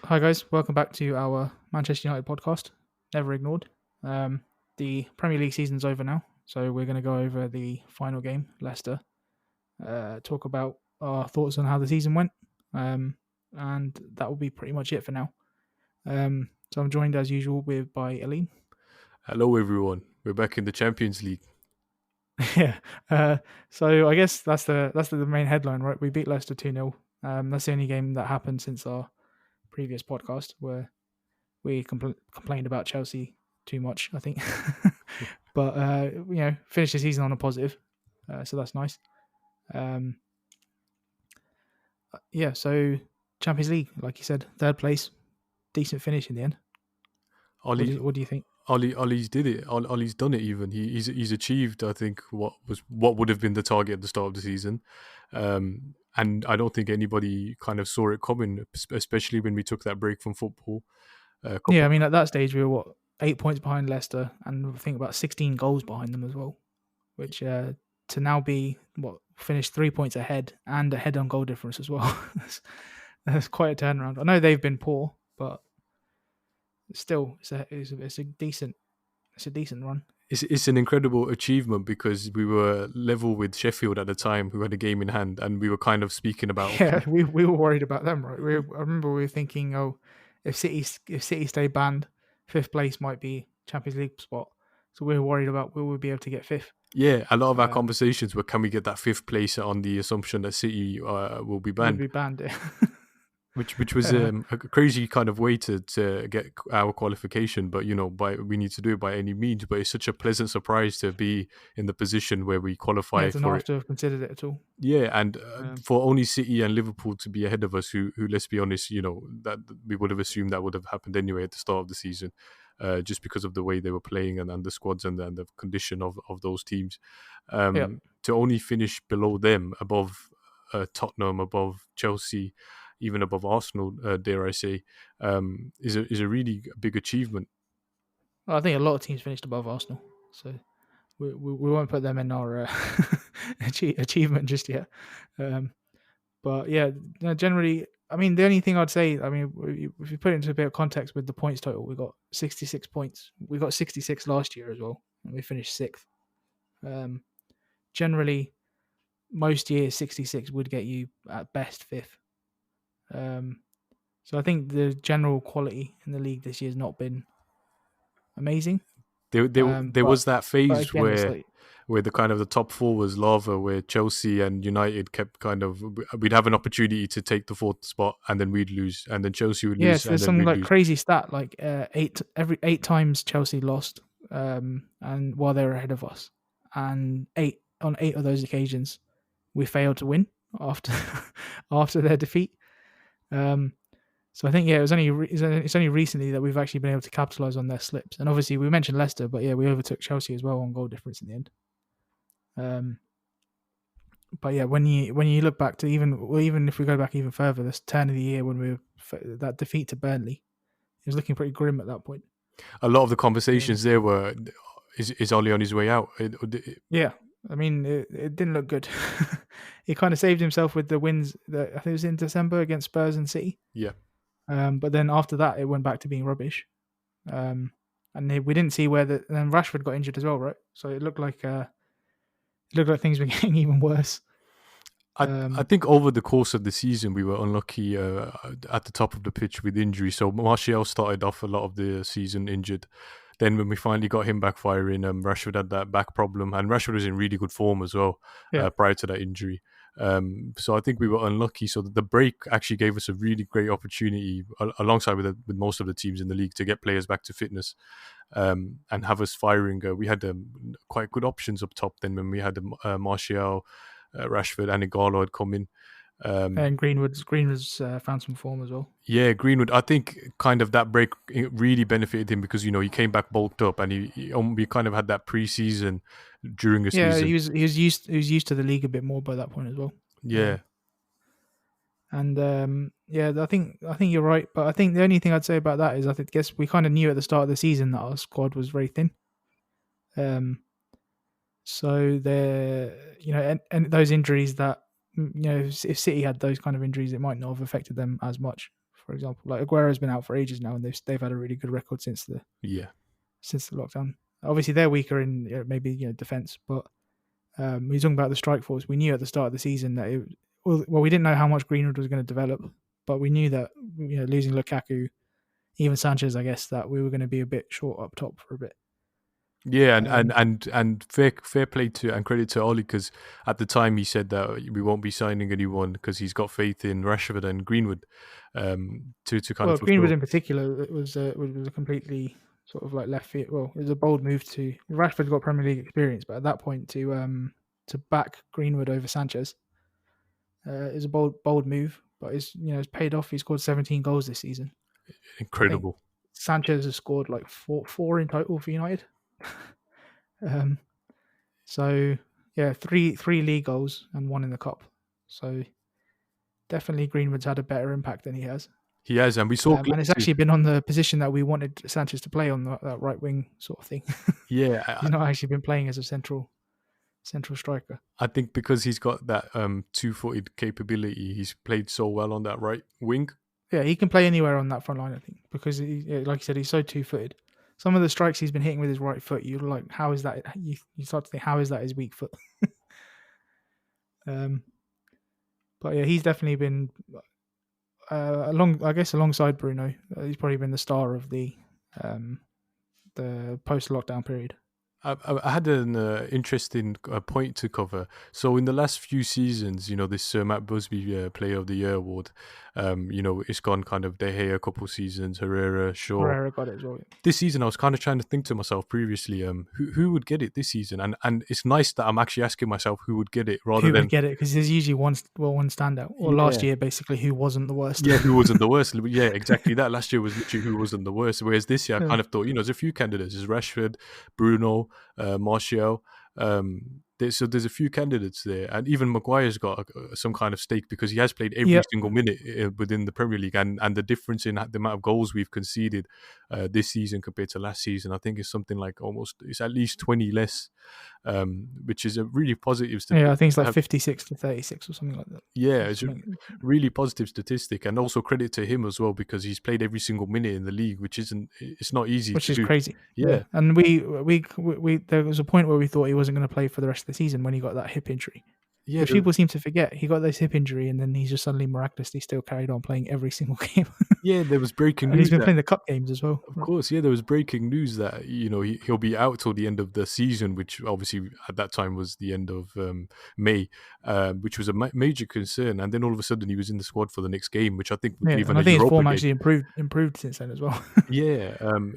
Hi guys, welcome back to our Manchester United podcast. Never ignored. The Premier League season's over now, so we're going to go over the final game, Leicester. Talk about our thoughts on how the season went, and that will be pretty much it for now. So I'm joined as usual by Aline. Hello, everyone. We're back in the Champions League. Yeah. So I guess that's the main headline, right? We beat Leicester 2-0. That's the only game that happened since our previous podcast where we complained about Chelsea too much, I think. But finished the season on a positive, so that's nice. So Champions League, like you said, third place, decent finish in the end. Ollie, What do you think? Ollie's did it. Ollie's done it. Even he's achieved. I think what would have been the target at the start of the season, and I don't think anybody kind of saw it coming, especially when we took that break from football. Yeah, I mean at that stage we were 8 points behind Leicester, and I think about 16 goals behind them as well, which to now be finished 3 points ahead and ahead on goal difference as well. that's quite a turnaround. I know they've been poor, but still, it's a decent run. It's an incredible achievement because we were level with Sheffield at the time, who had a game in hand, and we were kind of speaking about Yeah, we were worried about them, right? I remember we were thinking, oh, if City stay banned, fifth place might be Champions League spot. So we were worried about will we be able to get fifth. Yeah, a lot of our Um, conversations were, can we get that fifth place on the assumption that City will be would banned? be banned. Which was uh, a crazy kind of way to get our qualification, but we need to do it by any means. But it's such a pleasant surprise to be in the position where we yeah, qualify to not for have it. to have considered it at all. Yeah, and Um, for only City and Liverpool to be ahead of us, who let's be honest, that we would have assumed that would have happened anyway at the start of the season, just because of the way they were playing and the squads and the condition of those teams. yeah, To only finish below them, above Tottenham, above Chelsea, even above Arsenal, dare I say, is a really big achievement. I think a lot of teams finished above Arsenal, so we won't put them in our achievement just yet. But yeah, no, generally, I mean, the only thing I'd say, I mean, if you put it into a bit of context with the points total, we got 66 points. We got 66 last year as well, and we finished sixth. Um, Generally, most years 66 would get you at best fifth. So I think the general quality in the league this year has not been amazing. There But was that but phase again, it's where like the kind of the top four was lava, where Chelsea and United kept we'd have an opportunity to take the fourth spot and then we'd lose, and then Chelsea would yeah, lose so and there's then some we'd like lose. crazy stat like every 8 times Chelsea lost, and while they were ahead of us, and 8 of those occasions we failed to win after after their defeat. Um, so I think it was it's only recently that we've actually been able to capitalize on their slips, and obviously we mentioned Leicester, but yeah, we overtook Chelsea as well on goal difference in the end. But yeah, when you look back to even if we go back even further, this turn of the year when that defeat to Burnley, it was looking pretty grim at that point. A lot of the conversations Um, there were, is Oli on his way out? yeah, I mean it didn't look good. He kind of saved himself with the wins that I think it was in December against Spurs and City. Yeah. But then after that, it went back to being rubbish. And we didn't see where then Rashford got injured as well, right? So it looked like things were getting even worse. I think over the course of the season we were unlucky at the top of the pitch with injury. So Martial started off a lot of the season injured. Then when we finally got him back firing, Rashford had that back problem, and Rashford was in really good form as well Yeah, prior to that injury. So I think we were unlucky. So the break actually gave us a really great opportunity, alongside with most of the teams in the league, to get players back to fitness and have us firing. We had quite good options up top then when we had Martial, Rashford, and Igalo had come in. and Greenwood's found some form as well. Yeah, Greenwood. I think kind of that break really benefited him because he came back bulked up, and we kind of had that pre-season during the Yeah, season. he was used to the league a bit more by that point as well. Yeah, Yeah, I think you're right, but I think the only thing I'd say about that is guess we kind of knew at the start of the season that our squad was very thin. So and those injuries that if City had those kind of injuries, it might not have affected them as much for example. Like Aguero's been out for ages now, and they've had a really good record Yeah. since the lockdown. Obviously, they're weaker in maybe defense, but we're talking about the strike force. We knew at the start of the season that we didn't know how much Greenwood was going to develop, but we knew that losing Lukaku, even Sanchez, I guess, that we were going to be a bit short up top for a bit. Yeah, and fair play to and credit to Oli, because at the time he said that we won't be signing anyone because he's got faith in Rashford and Greenwood to kind of Well, Greenwood fulfill. in particular, it was a completely sort of like left field. Well, it was a bold move to Rashford's got Premier League experience, but at that point to back Greenwood over Sanchez is a bold move. But it's paid off. He scored 17 goals this season. I think Incredible. Sanchez has scored like four in total for United. So yeah, three league goals and one in the cup. So definitely Greenwood's had a better impact than he has. He has, and we saw And it's actually been on the position that we wanted Sanchez to play on, that right wing sort of thing. Yeah, He's not actually been playing as a central striker. I think because he's got that two-footed capability, he's played so well on that right wing. Yeah, he can play anywhere on that front line, I think, because like you said, he's so two-footed. Some of the strikes he's been hitting with his right foot, you're like, how is that? You start to think, how is that his weak foot? But yeah, he's definitely been alongside Bruno. He's probably been the star of the post-lockdown period. I had an interesting point to cover. So in the last few seasons, this Sir Matt Busby Player of the Year award, it's gone kind of De Gea a couple seasons, Herrera, Shaw. Herrera got it as well. Yeah. This season, I was kind of trying to think to myself previously, who would get it this season? And it's nice that I'm actually asking myself who would get it rather Who than would get it, because there's usually one standout. Or last year, basically, who wasn't the worst. Yeah, who wasn't the worst? Yeah, exactly that. Last year was literally who wasn't the worst. Whereas this year, I kind of thought, there's a few candidates. There's Rashford, Bruno, Martial. So there's a few candidates there, and even Maguire's got some kind of stake because he has played every single minute within the Premier League, and the difference in the amount of goals we've conceded this season compared to last season, I think is something like it's at least 20 less, which is a really positive statistic. Yeah, I think it's like 56 to 36 or something like that. Yeah, it's a really positive statistic, and also credit to him as well, because he's played every single minute in the league, it's not easy, which to is do. crazy. Yeah, and we there was a point where we thought he wasn't going to play for the rest of the season when he got that hip injury. yeah. Which people seem to forget. He got this hip injury, and then he's just suddenly miraculously still carried on playing every single game. Yeah, there was breaking news. And he's been playing the cup games as well. Of course, yeah, there was breaking news that he'll be out till the end of the season, which obviously at that time was the end of May, which was a major concern. And then all of a sudden he was in the squad for the next game, which I think was even and I think his form game. actually improved since then as well. Yeah,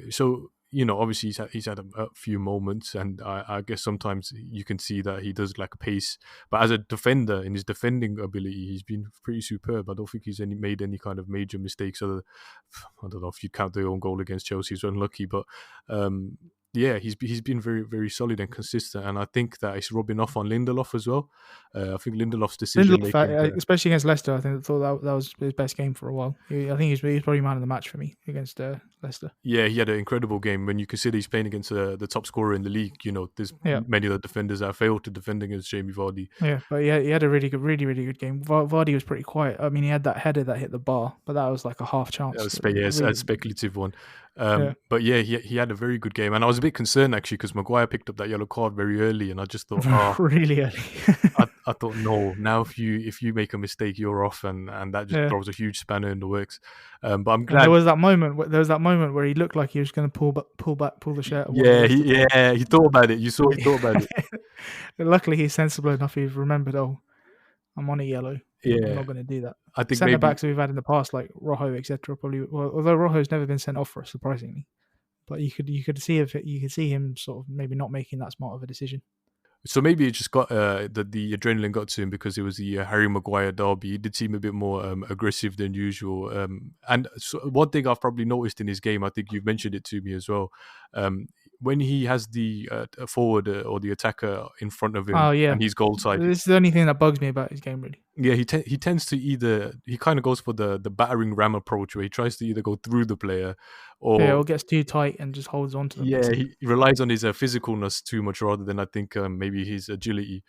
so obviously he's had a few moments, and I guess sometimes you can see that he does lack pace. But as a defender, in his defending ability, he's been pretty superb. I don't think he's made any kind of major mistakes. I don't know if you count the own goal against Chelsea, he's unlucky, but yeah, he's been very, very solid and consistent, and I think that it's rubbing off on Lindelof as well. I think Lindelof's decision making, especially against Leicester, I thought that was his best game for a while. I think he's probably man of the match for me against Leicester. Yeah, he had an incredible game. When you consider he's playing against the top scorer in the league, there's many of the defenders that failed to defend against Jamie Vardy. Yeah, but he had a really good game. Vardy was pretty quiet. I mean, he had that header that hit the bar, but that was like a half chance. That was a speculative one. But yeah, he had a very good game, and I was a bit concerned actually because Maguire picked up that yellow card very early, and I just thought, really early. I thought, no, now if you make a mistake, you're off, and that just throws a huge spanner in the works. But I'm glad there was that moment where he looked like he was going to pull the shirt. He thought about it. You saw he thought about it. Luckily, he's sensible enough. He's remembered. Oh, I'm on a yellow. I'm not going to do that. I think centre backs we've had in the past, like Rojo, etc. Probably. Well, although Rojo's never been sent off for us, surprisingly, but you could see him sort of maybe not making that smart of a decision. So maybe it just got the adrenaline got to him because it was the Harry Maguire derby. He did seem a bit more aggressive than usual. And so one thing I've probably noticed in his game, I think you've mentioned it to me as well. When he has the forward or the attacker in front of him, and he's goal side. This is the only thing that bugs me about his game, really. Yeah, he tends to he kind of goes for the battering ram approach, where he tries to either go through the player or gets too tight and just holds on to them. Yeah, he relies on his physicalness too much rather than I think maybe his agility.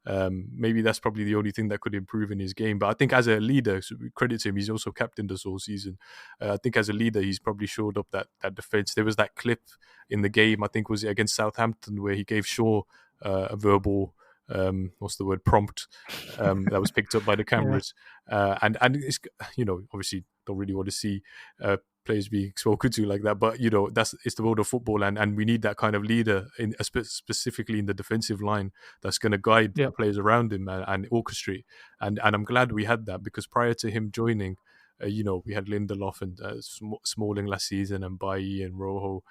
Maybe that's probably the only thing that could improve in his game. But I think as a leader, so credit to him, he's also captained us all season. I think as a leader, he's probably shored up that defense. There was that clip in the game, I think was it against Southampton, where he gave Shaw a verbal, what's the word, prompt, that was picked up by the Yeah, cameras. And it's, obviously don't really want to see players being spoken to like that, but it's the world of football, and we need that kind of leader specifically in the defensive line that's going to guide yeah, the players around him and orchestrate. And I'm glad we had that, because prior to him joining, we had Lindelof and Smalling last season, and Bailly and Rojo.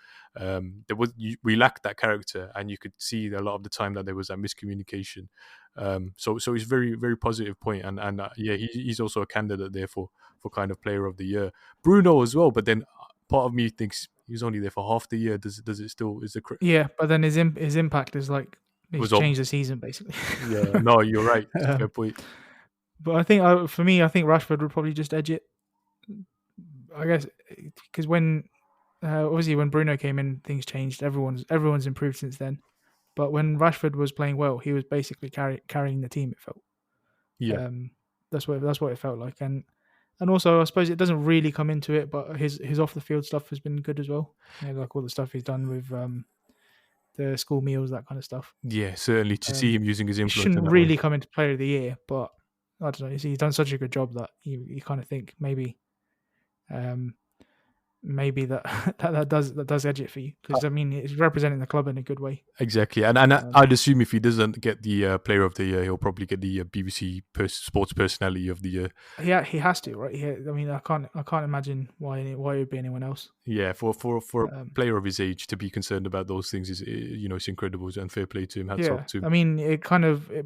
We lacked that character, and you could see a lot of the time that there was that miscommunication. So it's very, very positive point, and yeah, he's also a candidate there for kind of player of the year. Bruno as well, but then part of me thinks he was only there for half the year. Does it still yeah. But then his impact is like he's was changed the season basically. yeah, no, you're right. It's a fair um, point. but I think for me, I think Rashford would probably just edge it. I guess because when obviously when Bruno came in, things changed. Everyone's improved since then. But when Rashford was playing well, he was basically carrying the team. It felt Yeah, um, that's what it felt like, and also I suppose it doesn't really come into it, but his off the field stuff has been good as well. Like all the stuff he's done with the school meals, that kind of stuff. yeah, certainly to see him using his It influence in shouldn't that way. really come into Player of the Year, but I don't know. He's done such a good job that you kind of think um, maybe that that does edge it for you because I mean it's representing the club in a good way. Exactly, and Um, I'd assume if he doesn't get the Player of the Year, he'll probably get the BBC Sports Personality of the Year. he has to, right? I mean I can't imagine why it would be anyone else. Yeah, for a Um, player of his age to be concerned about those things is, it's incredible, and fair play to him. Hats off yeah, to him. I mean it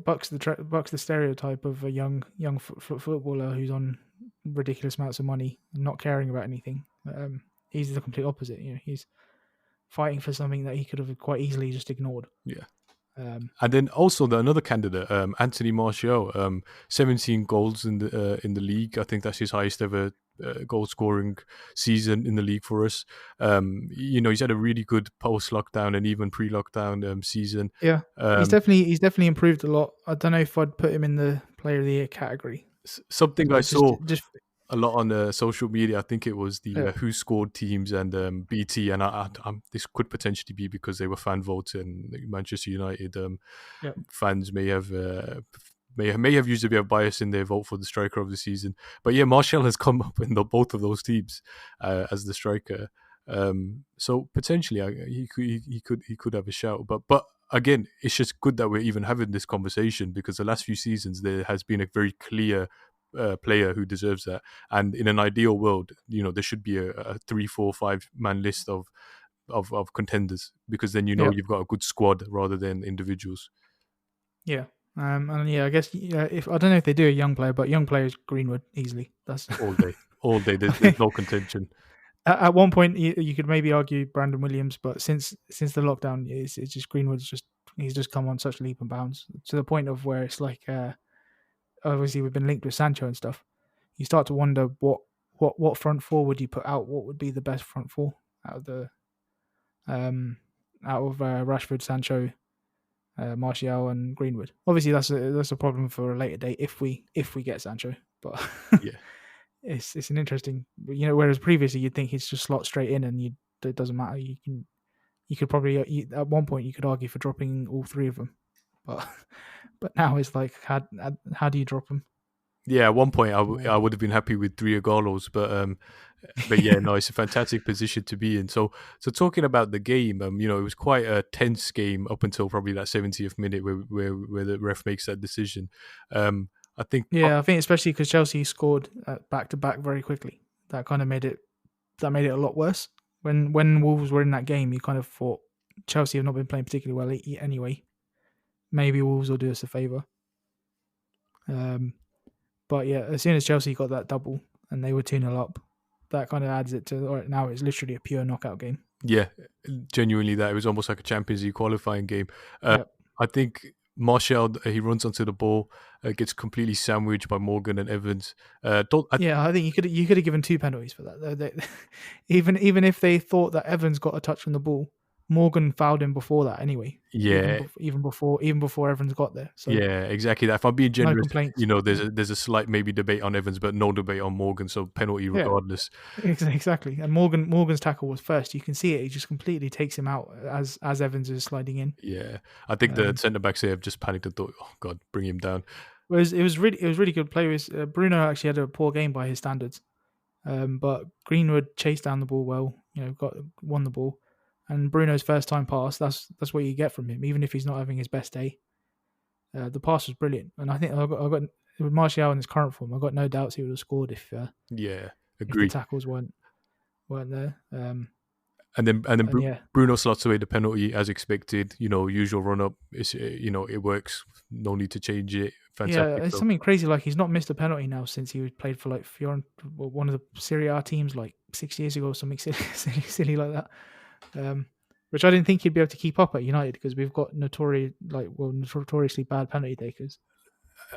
bucks the stereotype of a young footballer who's on ridiculous amounts of money and not caring about anything. He's the complete opposite. He's fighting for something that he could have quite easily just ignored. Yeah. Um, And then also another candidate, Anthony Martial, 17 goals in the league. I think that's his highest ever goal scoring season in the league for us. He's had a really good post lockdown and even pre lockdown season. yeah, Um, he's definitely improved a lot. I don't know if I'd put him in the Player of the Year category. I Something don't I know, saw just a lot on social media. I think it was the yeah, Who Scored teams and BT, and this could potentially be because they were fan votes, and Manchester United yeah, fans may have used a bit of bias in their vote for the striker of the season. But yeah, Martial has come up in both of those teams as the striker. So potentially he could have a shout. But again, it's just good that we're even having this conversation, because the last few seasons there has been a very clear player who deserves that. And in an ideal world, there should be a 3, 4, 5 man list of contenders, because then yeah, you've got a good squad rather than individuals. yeah. And yeah, I guess if I don't know if they do a young player, but young player is Greenwood easily. That's All day, all day. I There's think no contention. at one point you could maybe argue Brandon Williams, but since the lockdown, it's just Greenwood's he's just come on such leap and bounds to the point of where it's like obviously we've been linked with Sancho and stuff. You start to wonder what front four would you put out? What would be the best front four out of the Rashford, Sancho, Martial, and Greenwood? Obviously, that's a problem for a later date if we get Sancho, but Yeah, it's an interesting. Whereas previously you'd think he'd just slot straight in and it doesn't matter. You could probably at one point you could argue for dropping all three of them, but but now it's like how do you drop them? yeah. At one point, I Um, would have been happy with 3 Agalos, but yeah, no, it's a fantastic position to be in. So talking about the game, it was quite a tense game up until probably that 70th minute where the ref makes that decision. I think, Yeah, I think especially because Chelsea scored back to back very quickly. That kind of made it a lot worse. When Wolves were in that game, you kind of thought Chelsea have not been playing particularly well anyway. Maybe Wolves will do us a favour. But yeah, as soon as Chelsea got that double and they were 2-0 up, that kind of adds it to all right, now it's literally a pure knockout game. yeah, genuinely, that it was almost like a Champions League qualifying game. Uh, Yep. I think Martial, he runs onto the ball, gets completely sandwiched by Morgan and Evans. Don't I, Yeah, I think you could have given two penalties for that. Even if they thought that Evans got a touch from the ball, Morgan fouled him before that anyway. Yeah, Even before Evans got there. So yeah, exactly that. If I'm being no generous, complaints. there's a slight maybe debate on Evans, but no debate on Morgan. So penalty Yeah, regardless. exactly. And Morgan's tackle was first. You can see it. He just completely takes him out as Evans is sliding in. Yeah, I think the Um, centre backs here have just panicked and thought, "Oh God, bring him down." it was really good play. Bruno actually had a poor game by his standards, but Greenwood chased down the ball well. Won the ball, and Bruno's first time pass. That's what you get from him, even if he's not having his best day. The pass was brilliant, and I think I got with Martial in his current form. I got no doubts he would have scored Yeah, if the agree. tackles weren't there. And then And yeah, Bruno slots away the penalty as expected. Usual run up. It's it works. No need to change it. yeah, Fantastic it's stuff. something crazy. Like he's not missed a penalty now since he played for like one of the Serie A teams like 6 years ago, or something silly like that. Which I didn't think he'd be able to keep up at United because we've got notoriously bad penalty takers.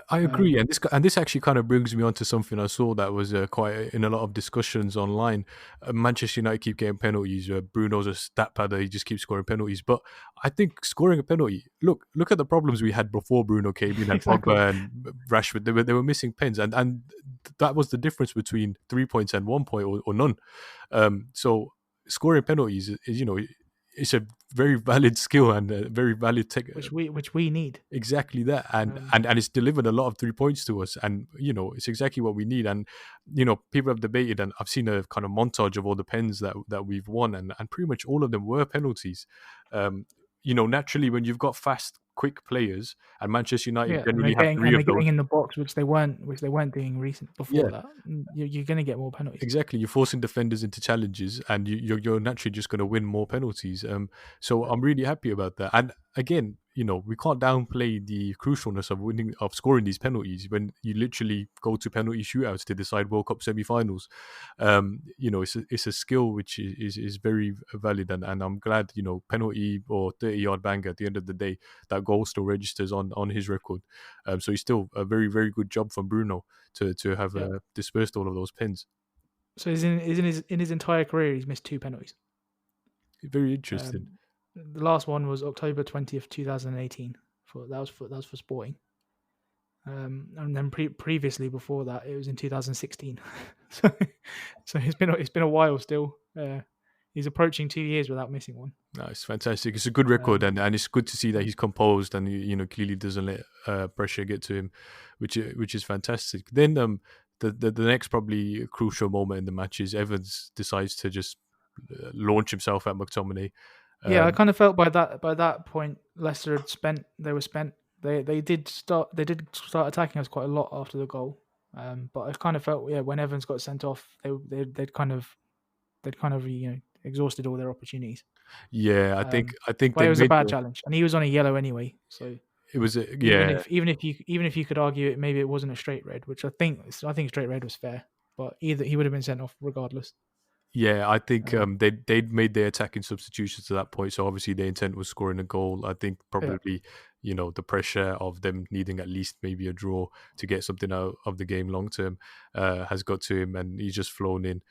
I agree, Um, and this actually kind of brings me on to something I saw that was quite in a lot of discussions online. Manchester United keep getting penalties. Bruno's a stat padder; he just keeps scoring penalties. But I think scoring a penalty. Look at the problems we had before Bruno came in, and exactly. Pogba and Rashford. They were missing pens, and that was the difference between 3 points and 1 point or none. So scoring penalties is it's a very valid skill and a very valid tech. Which we need. Exactly that, and Um, and and it's delivered a lot of 3 points to us, and it's exactly what we need. And people have debated, and I've seen a kind of montage of all the pens that we've won, and pretty much all of them were penalties. Naturally, when you've got fast, quick players, and Manchester United yeah, generally have three they're of those. getting in the box, which they weren't doing recent before Yeah, that. You're going to get more penalties. exactly. You're forcing defenders into challenges, and you're naturally just going to win more penalties. So Yeah, I'm really happy about that. And again, we can't downplay the crucialness of scoring these penalties when you literally go to penalty shootouts to decide World Cup semi-finals. It's a skill which is very valid, and I'm glad penalty or 30-yard banger at the end of the day, that goal still registers on his record. So he's still a very very good job from Bruno to have yeah. dispersed all of those pins. So in his entire career, he's missed two penalties. Very interesting. The last one was October 20th, 2018. That was for Sporting. And then previously before that, it was in 2016. so, so it's been a while still. He's approaching 2 years without missing one. No, it's fantastic. It's a good record, Um, and it's good to see that yeah, he's composed and clearly doesn't let pressure get to him, which is fantastic. Then the next probably crucial moment in the match is Evans decides to just launch himself at McTominay. yeah. I Um, kind of felt by that point, Leicester had spent. They were spent. They did start attacking us quite a lot after the goal. But I kind of felt, yeah, when Evans got sent off, they'd kind of exhausted all their opportunities. yeah, Um, I think but they it was a made bad challenge, and he was on a yellow anyway. So it was even yeah. if you could argue it, maybe it wasn't a straight red, which I think straight red was fair. But either he would have been sent off regardless. Yeah, I think Um, they'd made their attacking substitutions to that point, so obviously their intent was scoring a goal. I think yeah, probably the pressure of them needing at least maybe a draw to get something out of the game long term has got to him, and he's just flown in.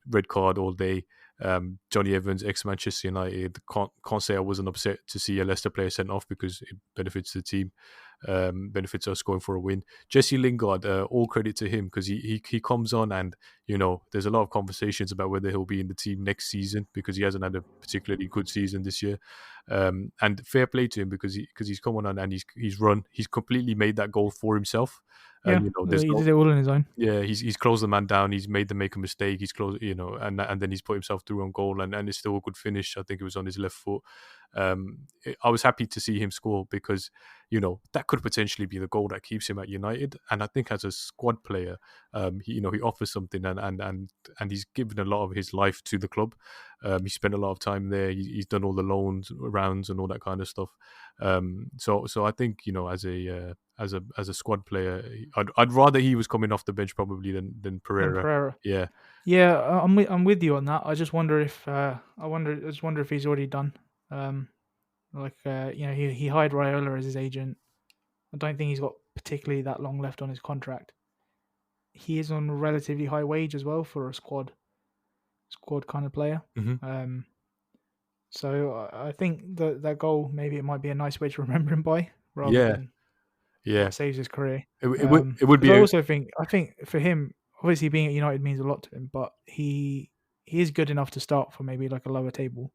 Red card all day. Johnny Evans, ex Manchester United, can't say I wasn't upset to see a Leicester player sent off because it benefits the team, benefits us going for a win. Jesse Lingard, all credit to him because he comes on and there's a lot of conversations about whether he'll be in the team next season because he hasn't had a particularly good season this year. And fair play to him because he's come on and he's completely made that goal for himself. yeah, There's he no did it all on his own. yeah, he's closed the man down. He's made them make a mistake. He's closed, and then he's put himself through on goal, and it's still a good finish. I think it was on his left foot. I was happy to see him score because that could potentially be the goal that keeps him at United. And I think as a squad player, he offers something, and he's given a lot of his life to the club. He spent a lot of time there. He's done all the loans rounds and all that kind of stuff. So I think as a squad player, I'd rather he was coming off the bench probably than Then Pereira. Pereira. Yeah, Yeah, I'm with you on that. I just wonder if I just wonder if he's already done. Um, he hired Raiola as his agent. I don't think he's got particularly that long left on his contract. He is on a relatively high wage as well for a squad kind of player. hmm Um, So I think that goal, maybe it might be a nice way to remember him by, rather Yeah, than yeah. what saves his career. It would Because be I a also think for him, obviously being at United means a lot to him, but he is good enough to start for maybe like a lower table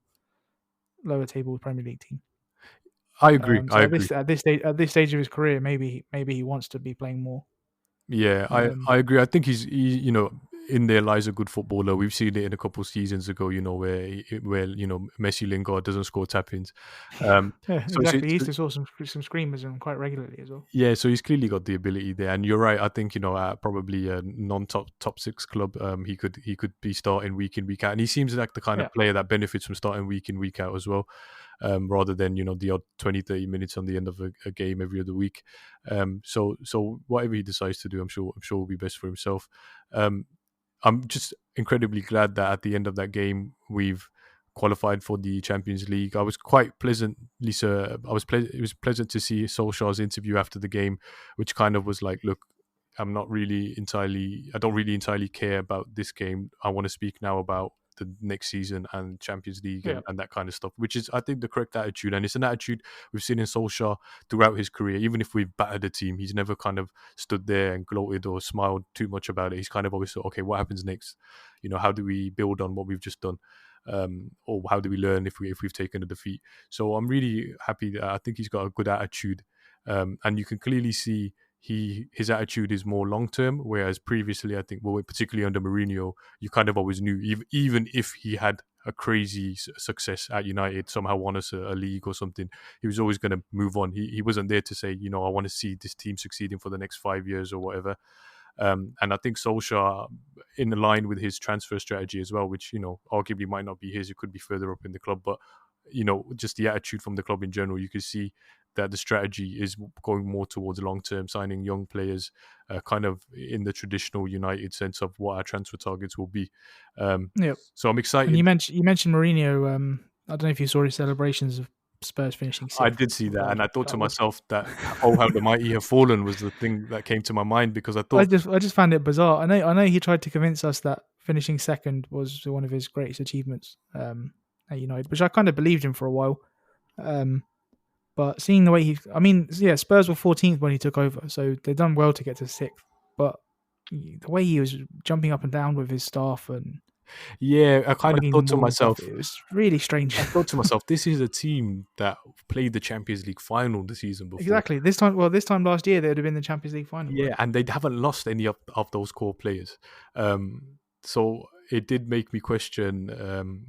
Premier League team. I agree. I So agree. at this stage of his career, maybe he wants to be playing more. Yeah, Um, I agree. I think in there lies a good footballer. We've seen it in a couple of seasons ago, where Messi Lingard doesn't score tap-ins. Um, yeah, so, so, exactly. He used so to score some screamers and quite regularly as well. yeah, so he's clearly got the ability there, and you're right. I think at probably a non-top six club, he could be starting week in week out, and he seems like the kind Yeah, of player that benefits from starting week in week out as well, rather than the odd 20, 30 minutes on the end of a game every other week. So whatever he decides to do, I'm sure will be best for himself. Um, I'm just incredibly glad that at the end of that game we've qualified for the Champions League. I was quite pleasantly, sir. It was pleasant to see Solskjaer's interview after the game, which kind of was like, look, I don't really entirely care about this game. I want to speak now about the next season and Champions League yeah, and that kind of stuff, which is, I think, the correct attitude. And it's an attitude we've seen in Solskjaer throughout his career. Even if we've battered a team, he's never kind of stood there and gloated or smiled too much about it. He's kind of always thought, okay, what happens next? How do we build on what we've just done? Or how do we learn if we've taken a defeat? So I'm really happy that I think he's got a good attitude, and you can clearly see his attitude is more long term. Whereas previously, I think, well, particularly under Mourinho, you kind of always knew, even if he had a crazy success at United, somehow won us a league or something, he was always going to move on. He wasn't there to say, I want to see this team succeeding for the next 5 years or whatever. And I think Solskjaer, in line with his transfer strategy as well, which arguably might not be his, it could be further up in the club, but just the attitude from the club in general, you can see that the strategy is going more towards long term, signing young players, kind of in the traditional United sense of what our transfer targets will be. Um, yeah. so I'm And excited. you mentioned Mourinho. I don't know if you saw his celebrations of Spurs finishing I sixth. did see that, and I thought to That was myself that, oh, how the mighty have fallen was the thing that came to my mind, because I thought, I just found it bizarre. I know he tried to convince us that finishing second was one of his greatest achievements at United, which I kind of believed him for a while. Um, but seeing the way I mean, yeah, Spurs were 14th when he took over, so they've done well to get to sixth. But the way he was jumping up and down with his staff and yeah, I kind of hugging thought them to all and stuff, myself, it was really strange. this is a team that played the Champions League final the season before. Exactly. This time last year, they would have been the Champions League final, right? Yeah, and they haven't lost any of those core players. So it did make me question,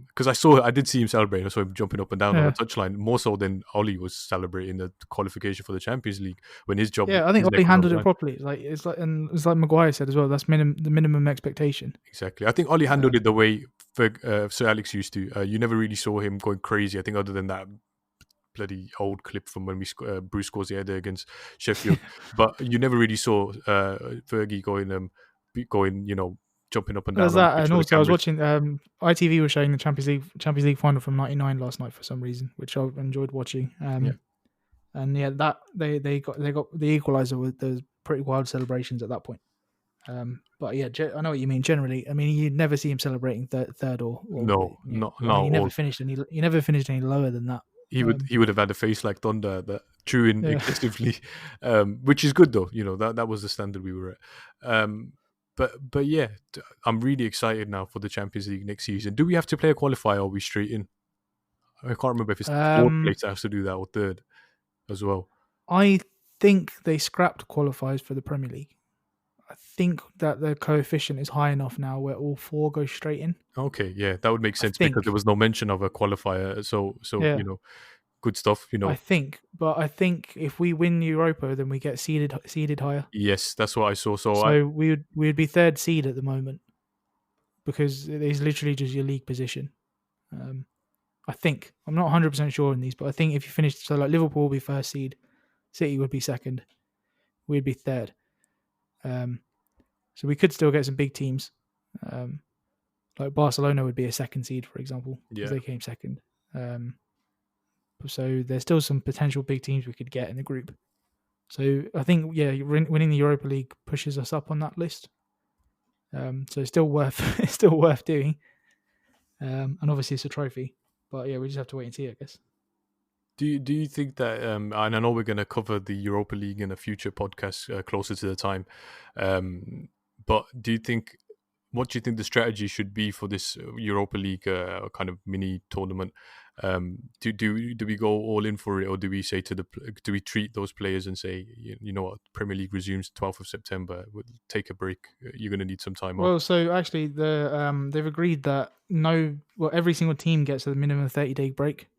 because I did see him celebrating. I saw him jumping up and down on the Yeah. touchline more so than Ollie was celebrating the qualification for the Champions League when Yeah, I think his neck Ollie was on the handled it line. properly. And it's like Maguire said as well. That's the minimum expectation. Exactly. I think Ollie handled Um, it the way Sir Alex used to. You never really saw him going crazy. I think other than that bloody old clip from when Bruce scores the header against Sheffield, but you never really saw Fergie going, jumping up and down There's on the that, pitch and for the also I was cameras. watching. ITV was showing the Champions League final from '99 last night for some reason, which I enjoyed watching. Yeah, And yeah, that they got the equaliser with the pretty wild celebrations at that point. But yeah, I know what you mean. Generally, I mean, you never see him celebrating third or no, you know, not I mean, at all. he never finished any lower than that. He would have had a face like thunder, that chewing Yeah. excessively, which is good though. That was the standard we were at. But yeah, I'm really excited now for the Champions League next season. Do we have to play a qualifier, or are we straight in? I can't remember if it's fourth Um, place that has to do that or third as well. I think they scrapped qualifiers for the Premier League. I think that the coefficient is high enough now where all four go straight in. Okay, yeah, that would make I sense because there think, was no mention of a qualifier. So yeah, good stuff. but I think if we win Europa, then we get seeded higher. Yes, that's what I saw. So So we would be third seed at the moment because it is literally just your league position. Um, I think I'm not 100% sure in these, but I think if you finish, so like Liverpool will be first seed, City would be second, we'd be third. So we could still get some big teams. Um, like Barcelona would be a second seed, for example, because yeah, they came second. So there's still some potential big teams we could get in the group. So I think winning the Europa League pushes us up on that list. So it's still worth doing. And obviously it's a trophy. But yeah, we just have to wait and see, I guess. Do you think that? And I know we're going to cover the Europa League in a future podcast closer to the time, um, but do you think? What do you think the strategy should be for this Europa League kind of mini tournament? Do we go all in for it, or do we say do we treat those players and say, you know what, Premier League resumes 12th of September, we'll take a break. You're going to need some time off. Well, so actually, they've agreed that every single team gets a minimum 30-day break.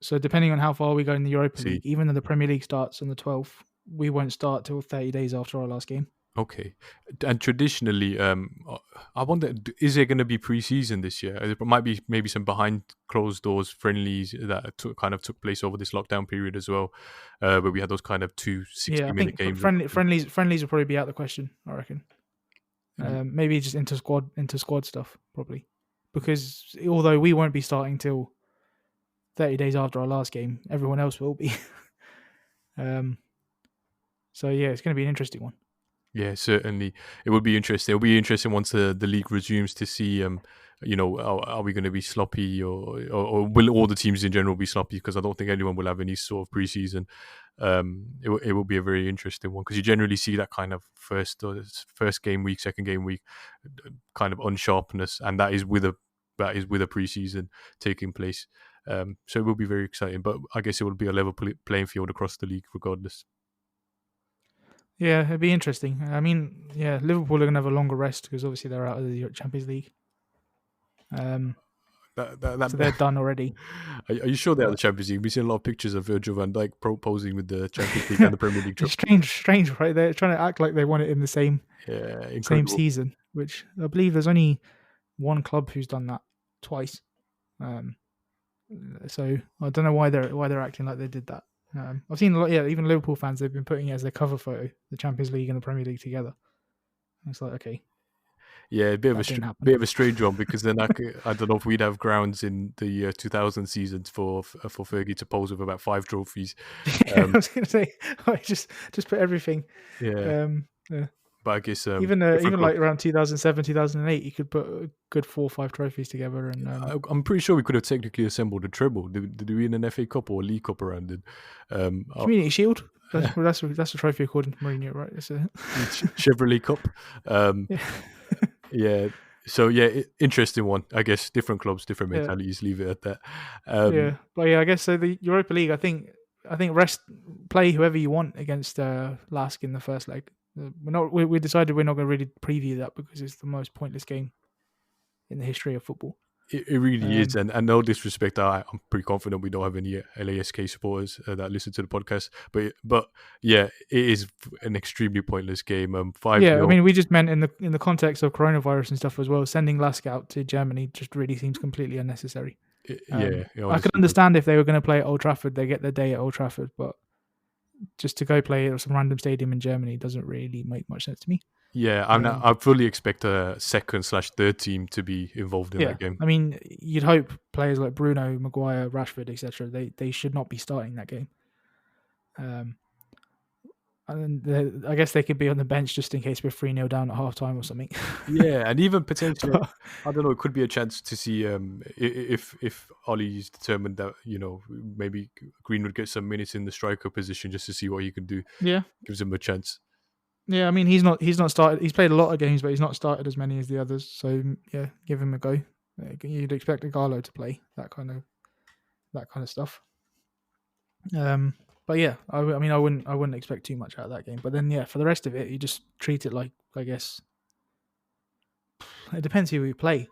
So depending on how far we go in the Europa See, League, even though the Premier League starts on the 12th, we won't start till 30 days after our last game. okay. And traditionally, I wonder, is there going to be pre-season this year? There might be maybe some behind closed doors friendlies that took place over this lockdown period as well, where we had those kind of two Yeah, I 60-minute think games. friendlies will probably be out of the question, I reckon. Maybe just inter squad stuff, probably. Because although we won't be starting till 30 days after our last game, everyone else will be. So yeah, it's going to be an interesting one. Yeah, certainly. It would be interesting. It'll be interesting once the league resumes to see, are we going to be sloppy or will all the teams in general be sloppy? Because I don't think anyone will have any sort of preseason. It will be a very interesting one because you generally see that kind of first game week, second game week, kind of unsharpness, and that is with a preseason taking place. So it will be very exciting. But I guess it will be a level playing field across the league regardless. Yeah, it'd be interesting. I mean, yeah, Liverpool are going to have a longer rest because obviously they're out of the Champions League. So they're done already. Are you sure they're the Champions League? We've seen a lot of pictures of Virgil van Dijk posing with the Champions League and the Premier League. It's strange, right? They're trying to act like they won it in the same season, which I believe there's only one club who's done that twice. So I don't know why they're acting like they did that. I've seen a lot. Yeah, even Liverpool fans, they've been putting it as their cover photo, the Champions League and the Premier League together. And it's like, okay, yeah, a bit of a strange one because then I don't know if we'd have grounds in the 2000 seasons for Fergie to pose with about 5 trophies. I was going to say, just put everything. Yeah. But I guess even like around 2007, 2008, you could put a good 4 or 5 trophies together. And I'm pretty sure we could have technically assembled a treble. Did we win an FA Cup or a League Cup around it? Community Shield. That's a trophy according to Mourinho, right? It's a Chevrolet Cup. Yeah. So yeah, interesting one. I guess different clubs, different mentalities. Leave it at that. But yeah, I guess so. The Europa League, I think play whoever you want against Lask in the first leg. We decided we're not going to really preview that because it's the most pointless game in the history of football. It really is, and no disrespect, I'm pretty confident we don't have any LASK supporters that listen to the podcast. But yeah, it is an extremely pointless game. 5-0. Yeah, I mean, we just meant in the context of coronavirus and stuff as well. Sending Lask out to Germany just really seems completely unnecessary. I could understand if they were going to play at Old Trafford, they get their day at Old Trafford, but just to go play at some random stadium in Germany doesn't really make much sense to me. Yeah, I fully expect a second/third team to be involved in that game. I mean, you'd hope players like Bruno, Maguire, Rashford, etc. They should not be starting that game. And I guess they could be on the bench just in case we're 3-0 down at half time or something. Yeah, and even potentially, I don't know, it could be a chance to see if Ollie is determined that, maybe Greenwood gets some minutes in the striker position just to see what he can do. Yeah. Gives him a chance. Yeah, I mean, he's not started. He's played a lot of games, but he's not started as many as the others. So yeah, give him a go. You'd expect Igalo to play that kind of stuff. But yeah, I wouldn't expect too much out of that game. But then yeah, for the rest of it, you just treat it like, I guess, it depends who we play.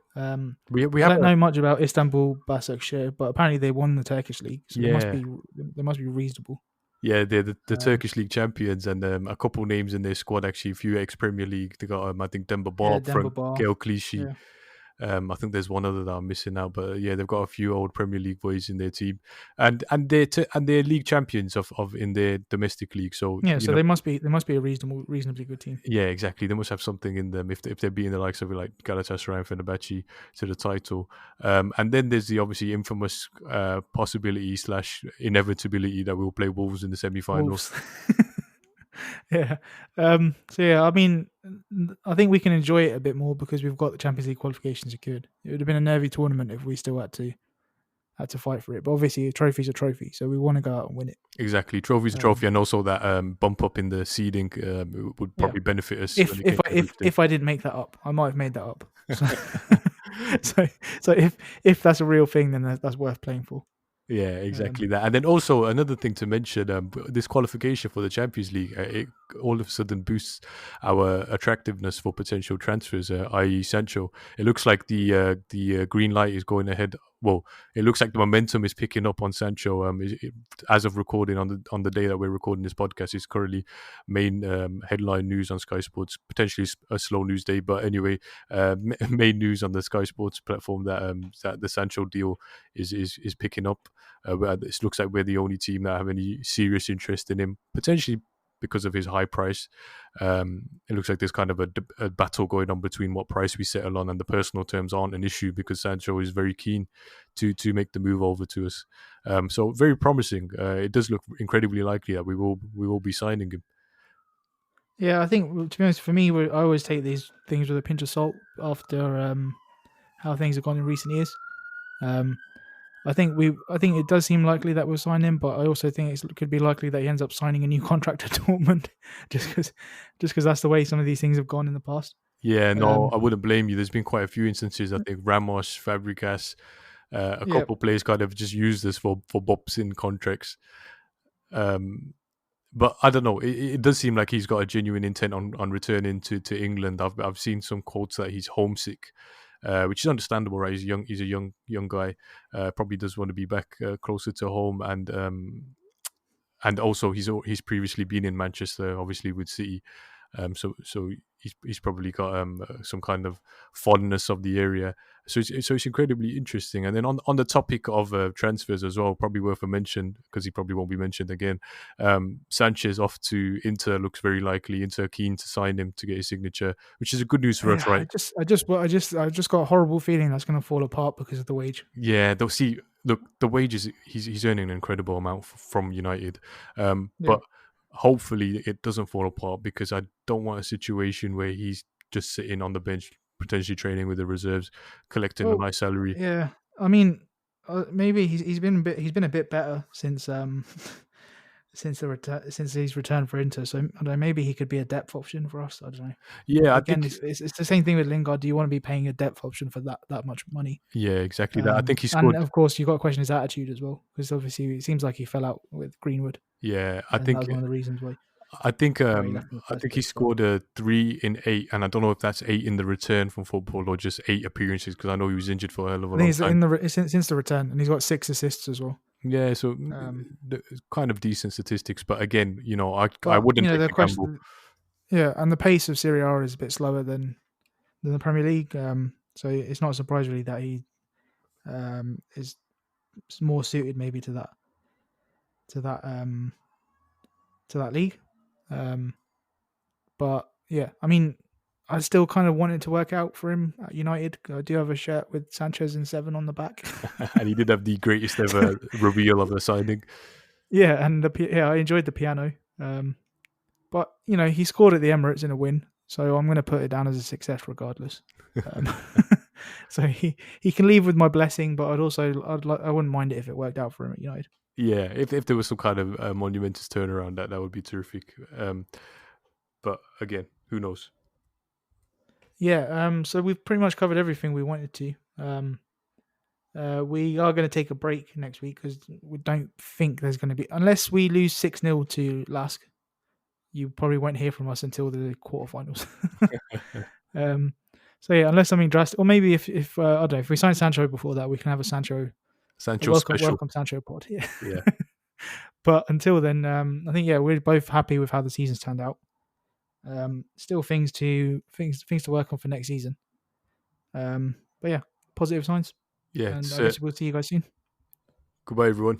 We I don't know much about Istanbul Başakşehir, but apparently they won the Turkish league, so they must be reasonable. Yeah, they're the Turkish league champions, and a couple names in their squad actually. A few ex-Premier League. They got I think Demba Ba from Gael Clichy. Yeah. I think there's one other that I'm missing out, but yeah, they've got a few old Premier League boys in their team, and they're league champions of in their domestic league. So yeah, so they must be a reasonably good team. Yeah, exactly. They must have something in them if they're beating the likes of like Galatasaray and Fenerbahce to the title. And then there's the obviously infamous possibility / inevitability that we'll play Wolves in the semi-finals. Yeah. So yeah, I mean, I think we can enjoy it a bit more because we've got the Champions League qualification secured. It would have been a nervy tournament if we still had to to fight for it. But obviously, a trophy's a trophy, so we want to go out and win it. Exactly, trophy's a trophy, and also that bump up in the seeding would Yeah. probably benefit us when If it if came I to group stage. if I didn't make that up, I might have made that up. So so, so if that's a real thing, then that's worth playing for. Yeah, Um, exactly that. And then also another thing to mention, this qualification for the Champions League, it all of a sudden boosts our attractiveness for potential transfers, i.e. Sancho. It looks like the green light is going ahead. Well, it looks like the momentum is picking up on Sancho. As of recording on the day that we're recording this podcast, is currently main headline news on Sky Sports. Potentially a slow news day, but anyway, main news on the Sky Sports platform that the Sancho deal is picking up. It looks like we're the only team that have any serious interest in him, potentially because of his high price. It looks like there's kind of a battle going on between what price we settle on, and the personal terms aren't an issue because Sancho is very keen to make the move over to us. So very promising. It does look incredibly likely that we will be signing him. yeah, I think to be honest, for me, I always take these things with a pinch of salt after how things have gone in recent years. Um, I think it does seem likely that we'll sign him, but I also think it could be likely that he ends up signing a new contract at Dortmund, just because that's the way some of these things have gone in the past. Yeah, no, Um, I wouldn't blame you. There's been quite a few instances. I think Ramos, Fabregas, a yeah, couple of players kind of just use this for bops in contracts. But I don't know. It does seem like he's got a genuine intent on returning to England. I've seen some quotes that he's homesick, which is understandable, right? He's a young guy. Probably does want to be back closer to home, and also he's previously been in Manchester, obviously with City. So he's probably got some kind of fondness of the area. So it's incredibly interesting. And then on the topic of transfers as well, probably worth a mention because he probably won't be mentioned again. Sanchez off to Inter looks very likely. Inter keen to sign him to get his signature, which is a good news for us, yeah. right? I just got a horrible feeling that's going to fall apart because of the wage. Yeah, they'll see. Look, the wages he's earning an incredible amount from United, Yeah. but hopefully it doesn't fall apart because I don't want a situation where he's just sitting on the bench, potentially training with the reserves, collecting a Well, nice salary. yeah. I mean, maybe he's been a bit better since since he's returned for Inter. So I don't know, maybe he could be a depth option for us. I don't know. But Yeah, I again, think. it's the same thing with Lingard. Do you want to be paying a depth option for that much money? Yeah, exactly that. I think he And scored. of course, you've got to question his attitude as well, because obviously it seems like he fell out with Greenwood, Yeah, and that was one of the reasons I think why he left in the I first think he place. But scored a 3 in 8, and I don't know if that's 8 in the return from football or just 8 appearances because I know he was injured for a hell of a I think long he's time. since the return, and he's got 6 assists as well. Yeah, so kind of decent statistics, but again, I But wouldn't take the the gamble. question, yeah, and the pace of Serie A is a bit slower than the Premier League. So it's not a surprise really that he is more suited maybe to that um, to that league. But yeah, I mean, I still kind of want it to work out for him at United. I do have a shirt with Sanchez and 7 on the back. And he did have the greatest ever reveal of a signing. Yeah, and I enjoyed the piano. But he scored at the Emirates in a win, so I'm going to put it down as a success regardless. Um, so he can leave with my blessing, but I wouldn't mind it if it worked out for him at United. Yeah, if there was some kind of monumentous turnaround, that would be terrific. But again, who knows? Yeah. So we've pretty much covered everything we wanted to. We are going to take a break next week because we don't think there's going to be, unless we lose 6-0 to Lask. You probably won't hear from us until the quarterfinals. So yeah, unless something drastic, or maybe if I don't know, if we sign Sancho before that, we can have a Sancho special. welcome Sancho pod. Yeah. Yeah. But until then, I think we're both happy with how the season's turned out. Still things to work on for next season. But yeah, positive signs. Yeah. And I guess we'll see you guys soon. Goodbye, everyone.